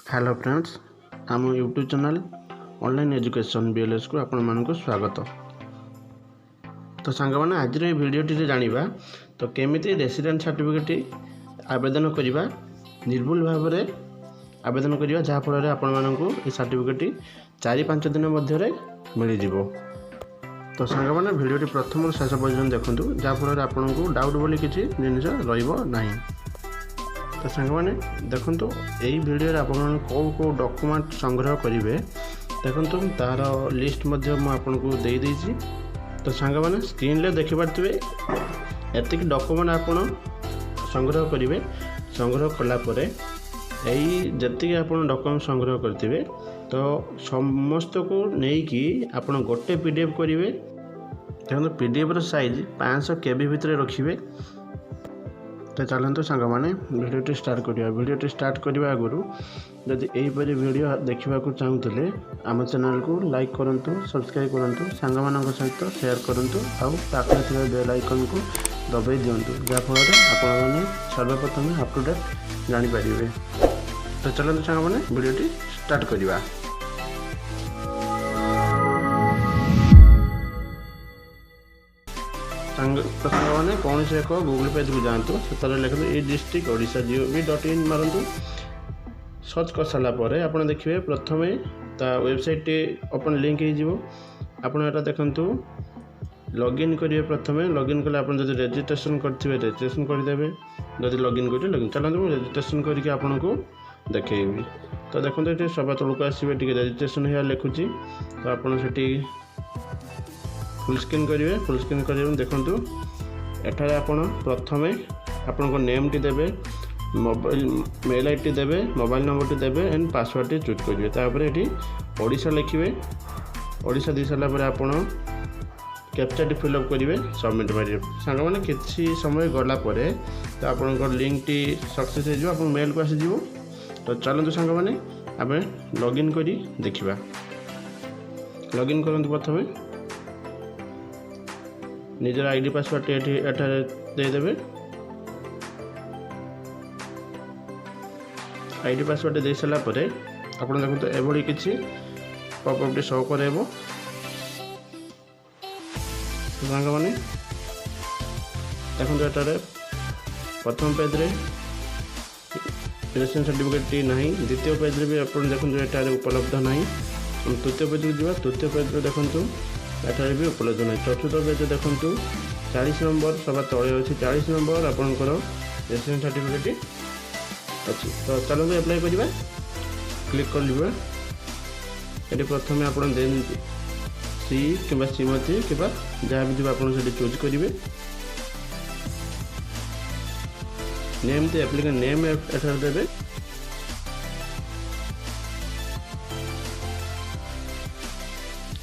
Hello friends, आम YouTube channel online education BLS को आपण मानक स्वागत। तो सांग मैंने आज भिडियोटी जानिबा तो केमिति रेसिडेंट सर्टिफिकेट आवेदन करवा निर्भुल भाव में आवेदन करवा जहाँ फल आपण मानक ये सर्टिफिकेट 4-5 दिन मध्य मिल जाव। तो सांग मैंने भिडियोटी प्रथम शेष पर्यटन देखूँ जहाँ फल आपन को डाउट बोली किसी जिन रही। तो सांग मैंने देखो यही भिडियो आप कौ डॉक्यूमेंट संग्रह करेंगे देखो तार लिस्ट आपको दे देइछि। तो सांग मैंने स्क्रीन रे देखि पारथिबे एतिक डॉक्यूमेंट आप संग्रह करेंगे। संग्रह कला परे यही जति आप डॉक्यूमेंट संग्रह करथिबे तो समस्त को नेकी आप गोटे पीडीएफ करेंगे। देखो पीडीएफ रो साइज 500 KB भितर रखिए। तो चलते सांग मैंने भिडियोटी स्टार्ट करिया। भिडियोटी स्टार्ट करने आगु जदि यहीपरि भिडियो देखा चाहूले आम चैनल को लाइक करूँ, सब्सक्राइब करूँ, सांग मान सहित शेयर करूँ और पाखे बेल आइकन को दबाई दिंतु जहाँफल आपने सर्वप्रथम अप टू डेट जानीपर। तो चलते सांग मैंने भिडियोटी स्टार्ट करवा। तो सांग मैंने कौन से एक गूगल पेज को जातु से लिखते ई डिस्ट्रिक्ट ओडिशा gov.in मारतु। सर्च कर सारापर आप देखिए प्रथम वेबसाइट ओपन लिंक हो देखु लॉगिन करेंगे। प्रथम लॉगिन कले आप रजिस्ट्रेशन करेंगे रजिस्ट्रेशन करदे जब लॉगिन कर लॉगिन चलते मुझे रजिस्ट्रेशन करके आपको देखी। तो देखो ये सभा तौक आसवे रजिस्ट्रेशन है लिखुची। तो आपड़ी फुल स्क्रीन करेंगे। फुल स्क्रीन कर देखु एठारे आपण प्रथम आपण नेम टी देबे, मोबाइल मेल आईडी देबे, मोबाइल नंबर टी देबे एंड पासवर्ड टी चूज करेंगे। तापर ये ओडिशा लिखिए। ओडिशा दी सारा पर आपण कैप्चा टी फिलअप करेंगे, सबमिट मारे। सांग मैंने किसी समय गला परे तो आपण लिंक टी सक्सेस हो मेल को आसीज। तो चलते सांग मैंने आम लॉगिन करी देखिबा। लॉगिन करंतु प्रथम निजर आईडी पासवर्ड एठारे देदेवे। आईडी पासवर्ड दे सारा पर आप देखो एभली किसी पॉपअप शो करेब। सांग मैंने देखो एटारे प्रथम पेज रे रेसिडेंट सर्टिफिकेट ना, द्वितीय पेज रे भी आप देखो एटारे उपलब्ध ना। तृतीय पेज को जावा। तृतीय पेज रे देखो एठारे भी उपलब्ध नहीं। चतुर्थ पेज देखु 40 नंबर सभा तले अच्छी 40 नंबर आपंकर रेसिडेंट सर्टिफिकेट अच्छी। तो चलते एप्लाई करवा। क्लिक कर ये प्रथम आप सी कि श्रीमती कि जहाँ भी आप चूज करेंगे। नेम तो एप्लिकेंट नेम एठार देवे।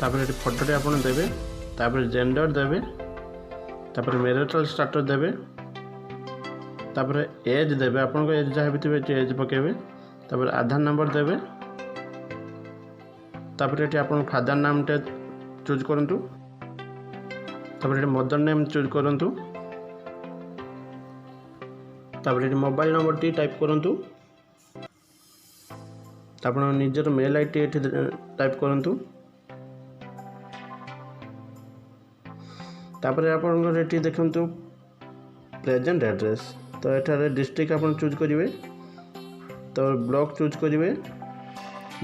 तापर ये फोटोटे आप देवे। तापर जेंडर देवे। तापर मैरिटल स्टेटस देवे। तापर एज देवे। आपन को एज जहाँ भी थे एज पकेबे। तापर आधार नंबर देवे। तापर ये आप फादर नाम टे चूज करंतु। तापर ये मदर नेम चूज करंतु। तापर ये मोबाइल नंबर टी टाइप करंतु। तापर निजर मेल आईडी टाइप करंतु। तापर आप देखु प्रेजेंट एड्रेस। तो एठारे डिस्ट्रिक्ट आप चूज करेंगे। तो ब्लॉक चूज करेंगे,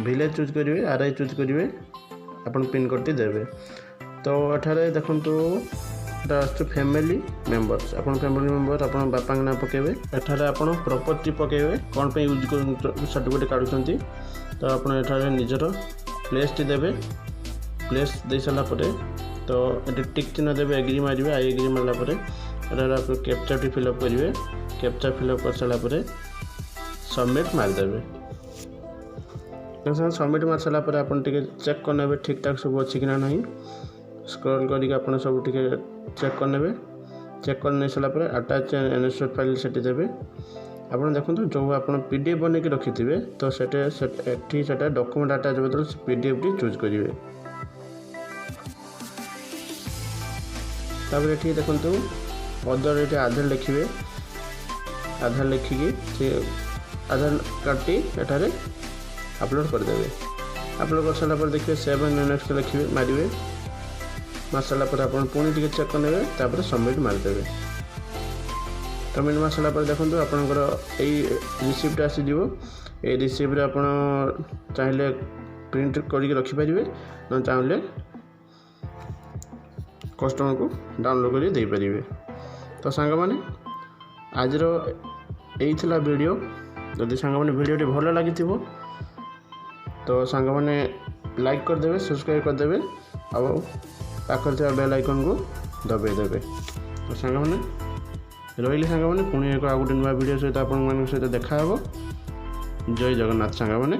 विलेज चूज करेंगे, आरआई चूज करेंगे, अपन पिन कोड टी देवे। तो एठारे देखु फैमिली मेंबर्स अपन फैमिली मेंबर अपन बापा नाम पकेबे। एठारे अपन प्रॉपर्टी पकेबे कौन पे यूज सर्टिफिकेट काढुछंती। तो अपन एठारे निजर प्लेस टी देवे। प्लेस दे सारा परे तो ये टिक चिन्ह देवे, एग्री मारे। आई एग्री मारला आप कैप्चा टी फिलअप करेंगे। कैप्चा फिलअप कर सारा सबमिट मारदेवे। सबमिट मार सारा आप चेक करने ठीक ठाक सब अच्छी कि ना। स्क्रॉल करके आप सब चेक करने। चेक कर सारा अटैच एनएसएस फाइल से देवे। आप देखो जो आप पीडीएफ बनैक रखि थे तो से डॉक्यूमेंट अटैच बदल पीडीएफ टी चूज करेंगे। तापर ये देखो अदर ये आधार लिखिए। आधार लिखिकी आधार कार्ड टी एठारे अपलोड करदेवे। अपलोड कर सारा देखिए सेव एंड नेक्स्ट लिखिए मारे मार सारा आप पुणी टी चेक करने तापर सबमिट मारिदेवे। सबमिट मार सारा देखो आपंकर यही रिसीप्ट आसीज ये रिसीप्ट आप चाहिए प्रिंट करके रखिपारे न चाहिए कस्टमर को डाउनलोड कर दे पारे। तो सांग मैंने आज यही थिला वीडियो। जदि सांग मैंने वीडियोटी भल लगी तो सांग मैंने लाइक करदे सब्सक्राइब करदे और पाखर बेल आइकन को दबाई देवे। तो सांग मैंने रही सांग मैंने पुणी एक गोटे नुआ वीडियो सहित आप सहित देखा। जय जगन्नाथ सांग मैंने।